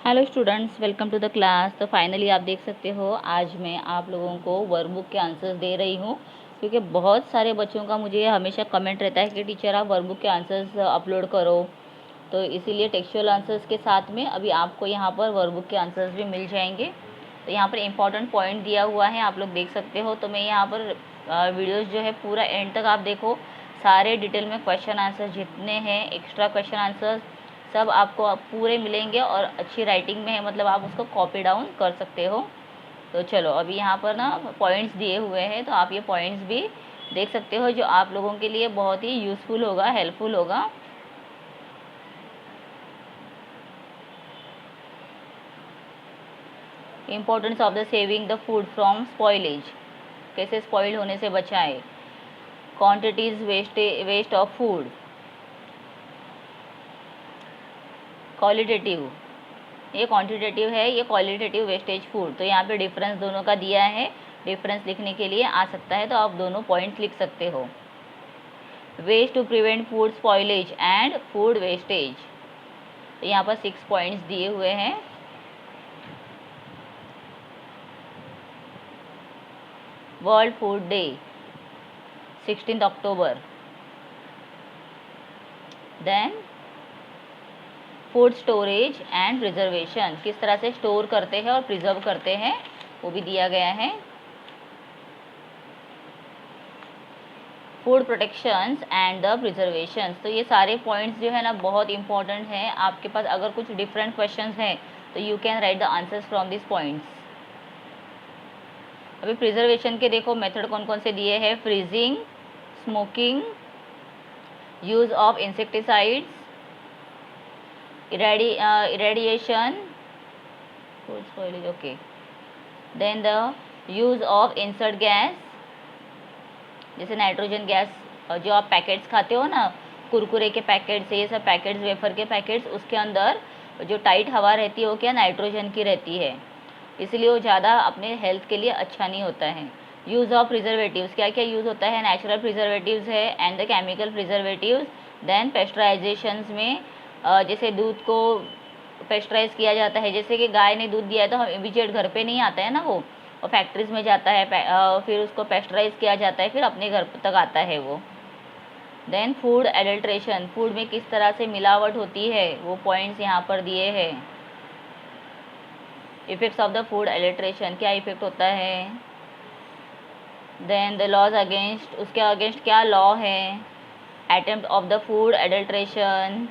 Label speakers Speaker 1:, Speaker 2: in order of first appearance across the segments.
Speaker 1: Hello students, welcome to the class. तो finally आप देख सकते हो आज मैं आप लोगों को वर्कबुक के आंसर्स दे रही हूँ, क्योंकि बहुत सारे बच्चों का मुझे हमेशा कमेंट रहता है कि टीचर आप वर्कबुक के आंसर्स अपलोड करो। तो इसीलिए टेक्सचुअल आंसर्स के साथ में अभी आपको यहाँ पर वर्कबुक के आंसर्स भी मिल जाएंगे। तो यहाँ पर इम्पॉर्टेंट पॉइंट दिया हुआ है, आप लोग देख सकते हो। तो मैं यहाँ पर वीडियोज़ जो है पूरा एंड तक आप देखो, सारे डिटेल में क्वेश्चन आंसर जितने हैं, एक्स्ट्रा क्वेश्चन आंसर्स सब आपको पूरे मिलेंगे और अच्छी राइटिंग में है, मतलब आप उसको कॉपी डाउन कर सकते हो। तो चलो अभी यहाँ पर ना पॉइंट्स दिए हुए हैं, तो आप ये पॉइंट्स भी देख सकते हो, जो आप लोगों के लिए बहुत ही यूज़फुल होगा, हेल्पफुल होगा। Importance of the saving the food from spoilage, कैसे स्पॉइल होने से बचाएं। Quantities waste of food. Qualitative, ये क्वांटिटेटिव है, ये क्वालिटेटिव वेस्टेज फूड। तो यहाँ पे डिफरेंस दोनों का दिया है, डिफरेंस लिखने के लिए आ सकता है तो आप दोनों पॉइंट्स लिख सकते हो। Waste to prevent food spoilage and food wastage, तो यहाँ पर 6 पॉइंट्स दिए हुए हैं। World food day 16 October. Then food storage and preservation, किस तरह से स्टोर करते हैं और प्रिजर्व करते हैं, वो भी दिया गया है। फूड प्रोटेक्शंस एंड द प्रिजर्वेशंस, तो ये सारे पॉइंट्स जो है ना बहुत इंपॉर्टेंट हैं। आपके पास अगर कुछ डिफरेंट क्वेश्चंस हैं तो you can write the answers from this points. अभी प्रिजर्वेशन के देखो मेथड कौन कौन से दिए हैं। Freezing, smoking, use of insecticides, irradiation, food spoilage, okay. Then the use of insert gas, जैसे नाइट्रोजन गैस, जो आप पैकेट्स खाते हो ना, कुरकुरे के पैकेट्स, ये सब पैकेट्स, वेफर के पैकेट्स, उसके अंदर जो टाइट हवा रहती है वो क्या नाइट्रोजन की रहती है, इसलिए वो ज़्यादा अपने हेल्थ के लिए अच्छा नहीं होता है। यूज़ ऑफ प्रिजर्वेटिव्स, क्या क्या यूज़ होता है। नेचुरल प्रिजर्वेटिव्स है and the chemical preservatives. Then pasteurisations में जैसे दूध को पेस्चराइज किया जाता है, जैसे कि गाय ने दूध दिया है तो हम इमीडिएट घर पे नहीं आता है ना, वो और फैक्ट्रीज में जाता है, फिर उसको पेस्चराइज किया जाता है, फिर अपने घर तक आता है वो। देन फूड एडल्ट्रेशन, फूड में किस तरह से मिलावट होती है, वो पॉइंट्स यहाँ पर दिए हैं। Effects of the food adulteration, क्या इफेक्ट होता है। देन द लॉज अगेंस्ट, उसके अगेंस्ट क्या लॉ है। Attempt of the food adulteration,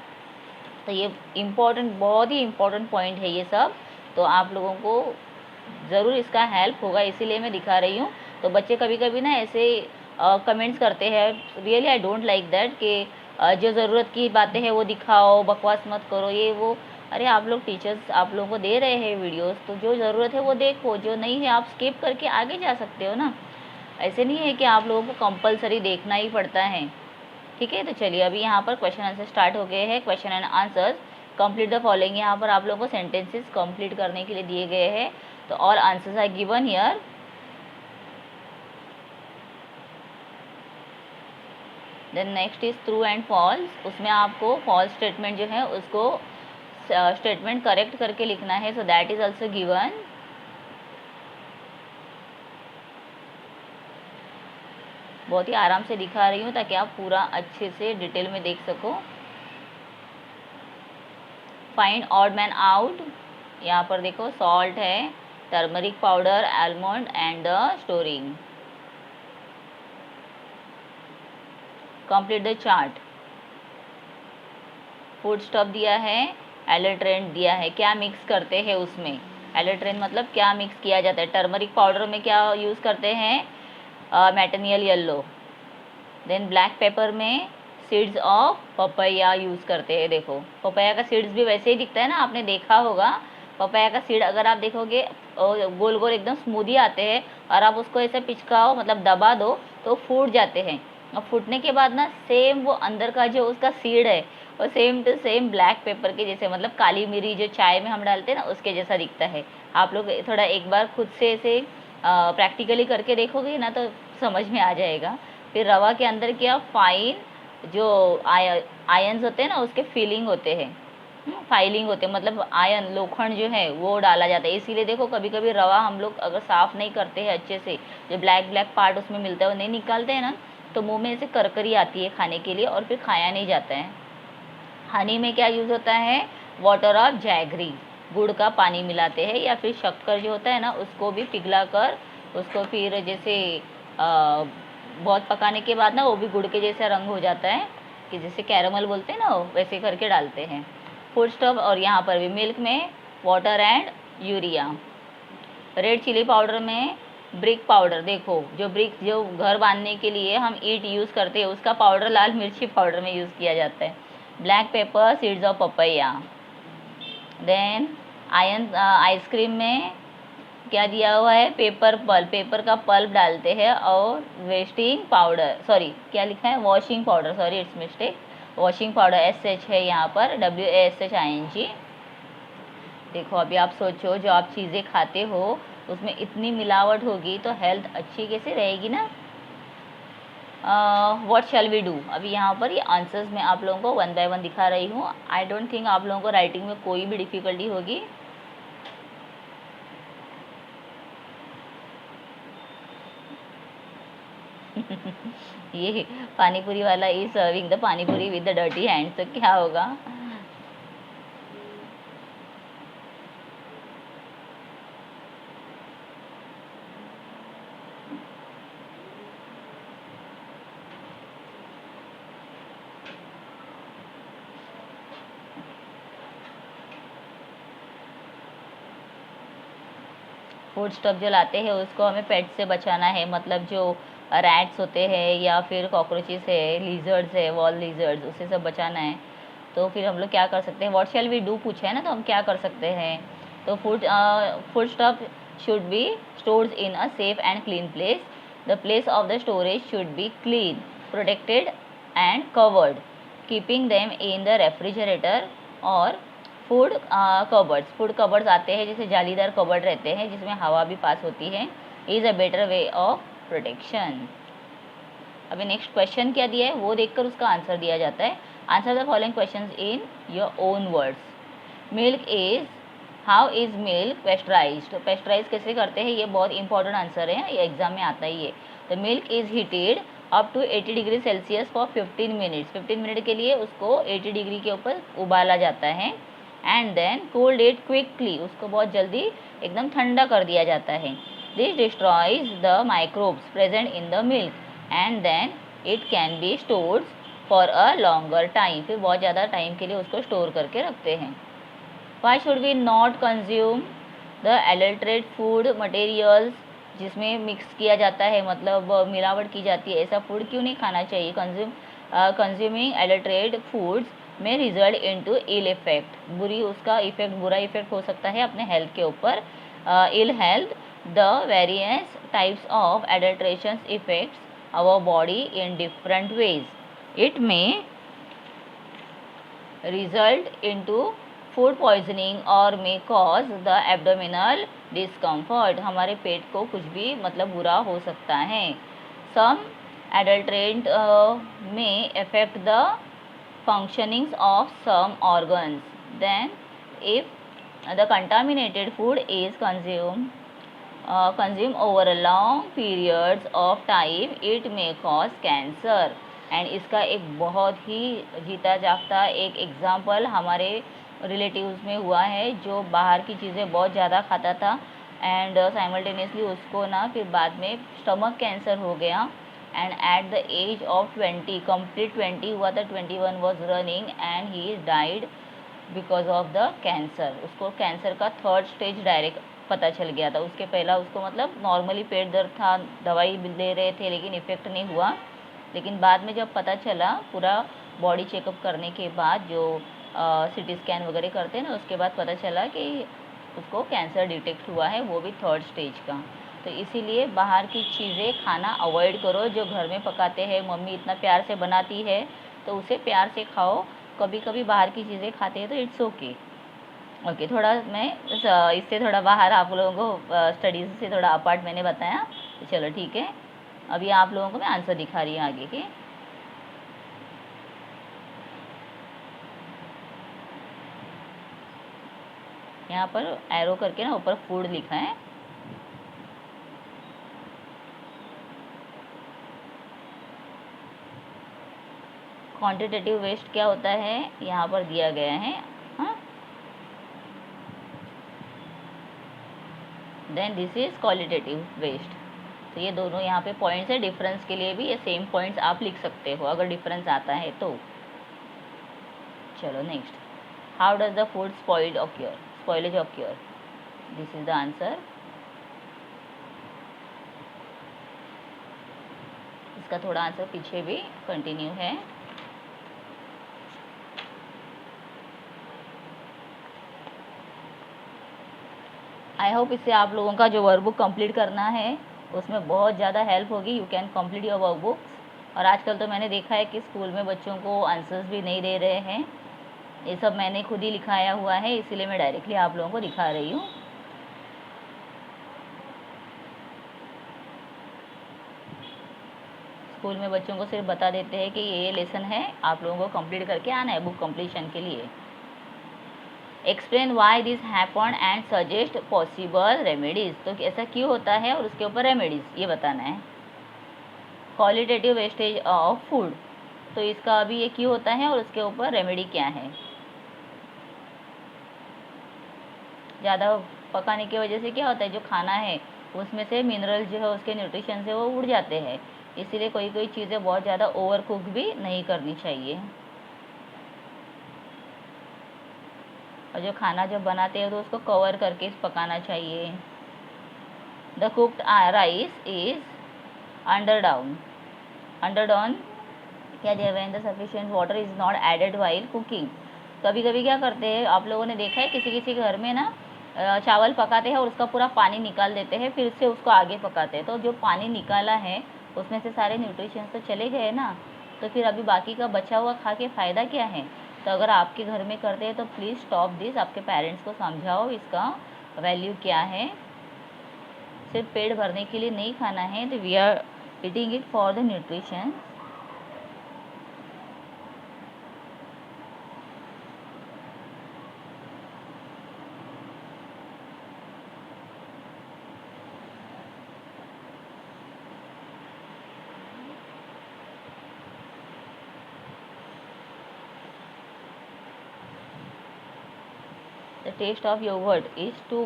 Speaker 1: तो ये इम्पॉर्टेंट, बहुत ही इम्पॉर्टेंट पॉइंट है ये सब, तो आप लोगों को ज़रूर इसका हेल्प होगा, इसीलिए मैं दिखा रही हूँ। तो बच्चे कभी कभी ना ऐसे कमेंट्स करते हैं, really I don't like that, कि जो ज़रूरत की बातें हैं वो दिखाओ, बकवास मत करो, ये वो। अरे आप लोग टीचर्स आप लोगों को दे रहे हैं वीडियोस, तो जो ज़रूरत है वो देखो, जो नहीं है आप स्किप करके आगे जा सकते हो ना। ऐसे नहीं है कि आप लोगों को कंपलसरी देखना ही पड़ता है, ठीक है। तो चलिए अभी यहाँ पर क्वेश्चन आंसर स्टार्ट हो गए हैं। Question and answers, complete the following, यहाँ पर आप लोगों को सेंटेंसेस कंप्लीट करने के लिए दिए गए हैं। तो all answers are given here. Then next is true and false, उसमें आपको फॉल्स स्टेटमेंट जो है उसको स्टेटमेंट करेक्ट करके लिखना है, so that is also given. बहुत ही आराम से दिखा रही हूँ ताकि आप पूरा अच्छे से डिटेल में देख सको। फाइंड ऑड मैन आउट, यहाँ पर देखो सॉल्ट है, turmeric powder, almond and the storing. Complete the chart, food stop दिया है, एलर्ट्रेंट दिया है, क्या मिक्स करते हैं उसमें। एलर्ट्रेंट मतलब क्या मिक्स किया जाता है। टर्मरिक पाउडर में क्या यूज़ करते हैं, मैटेनियल येलो। देन ब्लैक पेपर में सीड्स ऑफ पपैया यूज़ करते हैं। देखो पपैया का सीड्स भी वैसे ही दिखता है ना, आपने देखा होगा। पपैया का सीड अगर आप देखोगे गोल गोल एकदम स्मूदी आते हैं, और आप उसको ऐसे पिचकाओ, मतलब दबा दो तो फूट जाते हैं। और फूटने के बाद ना सेम वो अंदर का जो उसका सीड है वो same to same black pepper के जैसे, मतलब काली मिरी जो चाय में हम डालते हैं ना उसके जैसा दिखता है। आप लोग थोड़ा एक बार खुद से ऐसे प्रैक्टिकली करके देखोगे ना तो समझ में आ जाएगा। फिर रवा के अंदर क्या फाइन जो आयंस होते हैं ना उसके फीलिंग होते हैं, फाइलिंग होते हैं, मतलब आयरन लोखंड जो है वो डाला जाता है। इसीलिए देखो कभी कभी रवा हम लोग अगर साफ़ नहीं करते हैं अच्छे से, जो ब्लैक ब्लैक पार्ट उसमें मिलता है वो नहीं निकालते हैं ना, तो मुंह में ऐसे करकरी आती है खाने के लिए और फिर खाया नहीं जाता है। हनी में क्या यूज़ होता है, वाटर ऑफ जैगरी, गुड़ का पानी मिलाते हैं, या फिर शक्कर जो होता है ना उसको भी पिघला कर उसको फिर जैसे बहुत पकाने के बाद ना वो भी गुड़ के जैसा रंग हो जाता है, कि जैसे कैरमल बोलते हैं ना वैसे करके डालते हैं। फूड स्टॉप, और यहाँ पर भी मिल्क में water and urea. Red chilli powder में ब्रिक पाउडर, देखो जो ब्रिक जो घर बांधने के लिए हम ईंट यूज़ करते हैं उसका पाउडर लाल मिर्ची पाउडर में यूज़ किया जाता है। Black pepper, seeds of papaya. Then ice cream में क्या दिया हुआ है, पेपर पल्प, पेपर का पल्प डालते हैं, और वेस्टिंग पाउडर, सॉरी क्या लिखा है, washing powder, sorry it's mistake, washing powder SH है यहाँ पर, WASHING। देखो अभी आप सोचो जो आप चीज़ें खाते हो उसमें इतनी मिलावट होगी तो हेल्थ अच्छी कैसे रहेगी ना। व्हाट शैल वी डू, अभी यहाँ पर ये आंसर्स मैं आप लोगों को 1 बाय 1 दिखा रही हूँ। आई डोंट थिंक आप लोगों को राइटिंग में कोई भी डिफ़िकल्टी होगी। ये पानीपुरी वाला is serving the panipuri with the dirty hands, तो क्या होगा। फूड स्टफ जो लाते हैं उसको हमें पेट से बचाना है, मतलब जो रैट्स होते हैं या फिर कॉकरोचेस है, लिजर्ड्स है, वॉल लिजर्ड्स, उससे सब बचाना है। तो फिर हम लोग क्या कर सकते हैं, व्हाट शैल वी डू पूछा है ना, तो हम क्या कर सकते हैं। तो food stuff should be stored in a safe and clean place. The place of the storage should be clean, protected and covered, keeping them in the refrigerator और फूड कबर्ड्स। फूड कबर्ड्स आते हैं जैसे जालीदार cupboard रहते हैं जिसमें हवा भी पास होती है, is a better way of protection. अभी नेक्स्ट क्वेश्चन क्या दिया है वो देखकर उसका आंसर दिया जाता है। Answer the following questions in your own words. Milk is, how is milk pasteurised, तो पेस्चराइज कैसे करते हैं, ये बहुत इंपॉर्टेंट आंसर है, ये एग्जाम में आता ही है। The milk is heated up to 80 degree Celsius for 15 minutes, 15 minute के लिए उसको 80 डिग्री के ऊपर उबाला जाता है। And then cold it quickly, उसको बहुत जल्दी एकदम ठंडा कर दिया जाता है। This destroys the microbes present in the milk and then it can be stored for a longer time, फिर बहुत ज़्यादा टाइम के लिए उसको स्टोर करके रखते हैं। Why should we not consume the adulterate food materials, जिसमें मिक्स किया जाता है मतलब मिलावट की जाती है, ऐसा फूड क्यों नहीं खाना चाहिए। कंज्यूमिंग एडल्ट्रेट फूड्स में रिजल्ट इनटू इल इफेक्ट, बुरी उसका इफेक्ट, बुरा इफेक्ट हो सकता है अपने हेल्थ के ऊपर। Ill health, the various types of adulteration effects our body in different ways. It may result into food poisoning or may cause the abdominal discomfort, हमारे पेट को कुछ भी मतलब बुरा हो सकता है। Some adulterant may affect the functionings of some organs. Then if the contaminated food is consume over a long periods of time, it may cause cancer. And इसका एक बहुत ही जीता जागता एक एग्जाम्पल हमारे रिलेटिव्स में हुआ है, जो बाहर की चीज़ें बहुत ज़्यादा खाता था एंड साइमल्टेनियसली उसको ना फिर बाद में स्टमक कैंसर हो गया and at the age of 20, complete 20 हुआ था, 21 was running and he died because of the cancer. उसको कैंसर का 3rd स्टेज डायरेक्ट पता चल गया था। उसके पहला उसको मतलब नॉर्मली पेट दर्द था, दवाई दे रहे थे लेकिन इफ़ेक्ट नहीं हुआ, लेकिन बाद में जब पता चला पूरा बॉडी चेकअप करने के बाद, जो CT स्कैन वगैरह करते हैं ना, उसके बाद पता चला कि उसको कैंसर डिटेक्ट हुआ है, वो भी 3rd स्टेज का। तो इसीलिए बाहर की चीज़ें खाना अवॉइड करो, जो घर में पकाते हैं, मम्मी इतना प्यार से बनाती है तो उसे प्यार से खाओ। कभी कभी बाहर की चीज़ें खाते हैं तो इट्स ओके। ओके, थोड़ा मैं इससे थोड़ा बाहर आप लोगों को स्टडीज़ से थोड़ा अपार्ट मैंने बताया, तो चलो ठीक है। अभी आप लोगों को मैं आंसर दिखा रही हूँ आगे के। यहाँ पर एरो करके ना ऊपर फूड लिखा है। क्वांटिटेटिव वेस्ट क्या होता है यहाँ पर दिया गया है। हाँ, then this is qualitative waste. तो ये दोनों यहाँ पे पॉइंट्स है। डिफरेंस के लिए भी ये सेम पॉइंट्स आप लिख सकते हो अगर डिफरेंस आता है तो। चलो next, how does the food spoilage occur? This is the answer. इसका थोड़ा आंसर पीछे भी कंटिन्यू है। आई होप इससे आप लोगों का जो वर्कबुक कंप्लीट करना है उसमें बहुत ज़्यादा हेल्प होगी। You can complete your workbooks. और आजकल तो मैंने देखा है कि स्कूल में बच्चों को आंसर्स भी नहीं दे रहे हैं। ये सब मैंने खुद ही लिखाया हुआ है, इसीलिए मैं डायरेक्टली आप लोगों को दिखा रही हूँ। स्कूल में बच्चों को सिर्फ बता देते हैं कि ये लेसन है, आप लोगों को कंप्लीट करके आना है बुक कंप्लीशन के लिए। Explain why this happen and suggest possible remedies. तो ऐसा क्यों होता है और उसके ऊपर रेमेडीज़ ये बताना है। क्वालिटेटिव वेस्टेज ऑफ फूड, तो इसका अभी ये क्यों होता है और उसके ऊपर रेमेडी क्या है। ज़्यादा पकाने की वजह से क्या होता है, जो खाना है उसमें से मिनरल जो है उसके न्यूट्रिशन से वो उड़ जाते हैं। इसीलिए कोई कोई चीज़ें बहुत ज़्यादा ओवर कुक भी नहीं करनी चाहिए। और जो खाना जब बनाते हैं तो उसको कवर करके पकाना चाहिए। The cooked rice is underdone क्या दिया हुआ है, the sufficient water is not added while cooking. कभी कभी क्या करते हैं, आप लोगों ने देखा है किसी किसी घर में ना चावल पकाते हैं और उसका पूरा पानी निकाल देते हैं, फिर से उसको आगे पकाते हैं। तो जो पानी निकाला है उसमें से सारे न्यूट्रिशंस तो चले गए ना, तो फिर अभी बाकी का बचा हुआ खा के फ़ायदा क्या है। तो अगर आपके घर में करते हैं तो प्लीज़ स्टॉप दिस। आपके पेरेंट्स को समझाओ इसका वैल्यू क्या है। सिर्फ पेट भरने के लिए नहीं खाना है, तो we are eating it for the nutrition. The taste of yogurt is too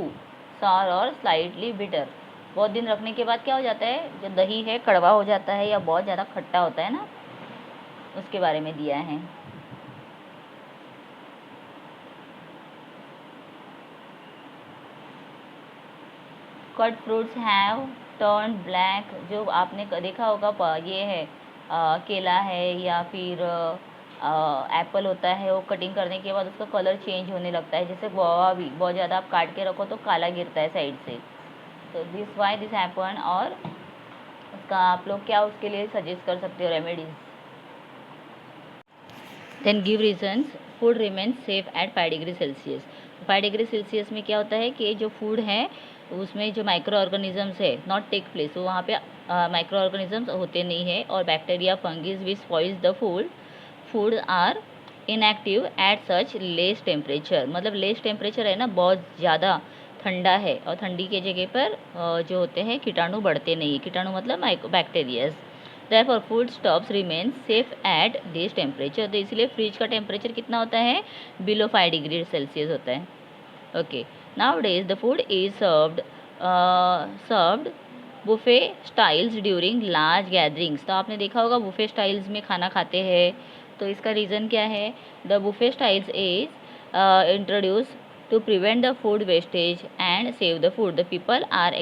Speaker 1: sour और स्लाइटली बिटर। बहुत दिन रखने के बाद क्या हो जाता है, जो दही है कड़वा हो जाता है या बहुत ज़्यादा खट्टा होता है ना, उसके बारे में दिया है। Cut fruits have turn black. जो आपने देखा होगा ये है केला है या फिर एप्पल होता है, वो कटिंग करने के बाद उसका कलर चेंज होने लगता है। जैसे गुआवा भी बहुत ज़्यादा आप काट के रखो तो काला गिरता है साइड से। तो दिस वाई दिस हैपन। और उसका आप लोग क्या उसके लिए सजेस्ट कर सकते हो remedies. Then give reasons. Food remain safe at 5 degree Celsius. 5 degree Celsius में क्या होता है कि जो फूड है उसमें जो माइक्रो ऑर्गेनिजम्स है नॉट टेक प्लेस, तो वहाँ पे माइक्रो ऑर्गेनिजम्स होते नहीं है। और bacteria fungi which spoils the food are inactive at such less temperature. मतलब लेस टेम्परेचर है ना, बहुत ज़्यादा ठंडा है और ठंडी के जगह पर जो होते हैं कीटाणु बढ़ते नहीं। कीटाणु मतलब bacterias. Therefore food stops remain safe at this temperature. तो इसलिए फ्रिज का टेम्परेचर कितना होता है, बिलो 5 डिग्री सेल्सियस होता है। Okay, now days the food is served buffet styles during large gatherings. तो आपने देखा होगा बुफे स्टाइल्स में खाना खाते हैं, तो इसका रीज़न क्या है। The buffet styles is introduce to prevent the food wastage and save the food. The people are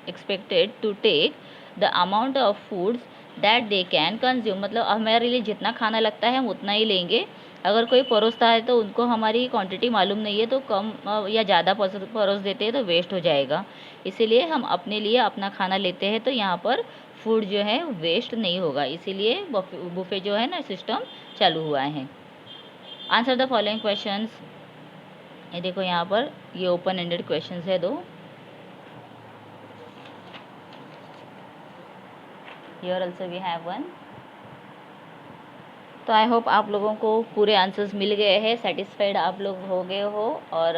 Speaker 1: expected to take the amount of foods that they can consume। मतलब हमारे लिए जितना खाना लगता है हम उतना ही लेंगे। अगर कोई परोसता है तो उनको हमारी क्वांटिटी मालूम नहीं है, तो कम या ज़्यादा परोस देते हैं तो वेस्ट हो जाएगा। इसीलिए हम अपने लिए अपना खाना लेते हैं, तो यहाँ पर फूड जो है वेस्ट नहीं होगा। इसीलिए बुफे जो है ना सिस्टम चालू हुआ है। Answer the following questions. ये देखो यहाँ पर ये ओपन एंडेड क्वेश्चंस है दो। Here also we have one. तो आई होप आप लोगों को पूरे आंसर्स मिल गए हैं, सेटिस्फाइड आप लोग हो गए हो। और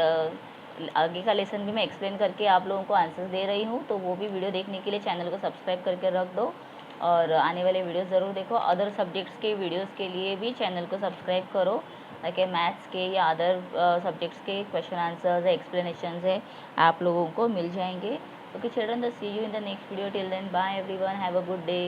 Speaker 1: आगे का लेसन भी मैं एक्सप्लेन करके आप लोगों को आंसर्स दे रही हूँ, तो वो भी वीडियो देखने के लिए चैनल को सब्सक्राइब करके रख दो और आने वाले वीडियो ज़रूर देखो। अदर सब्जेक्ट्स के वीडियोस के लिए भी चैनल को सब्सक्राइब करो, ताकि मैथ्स के या अदर सब्जेक्ट्स के क्वेश्चन आंसर्स है, एक्सप्लेनेशन है, आप लोगों को मिल जाएंगे। Okay children, see you in the next video. Till then bye everyone, have a good day.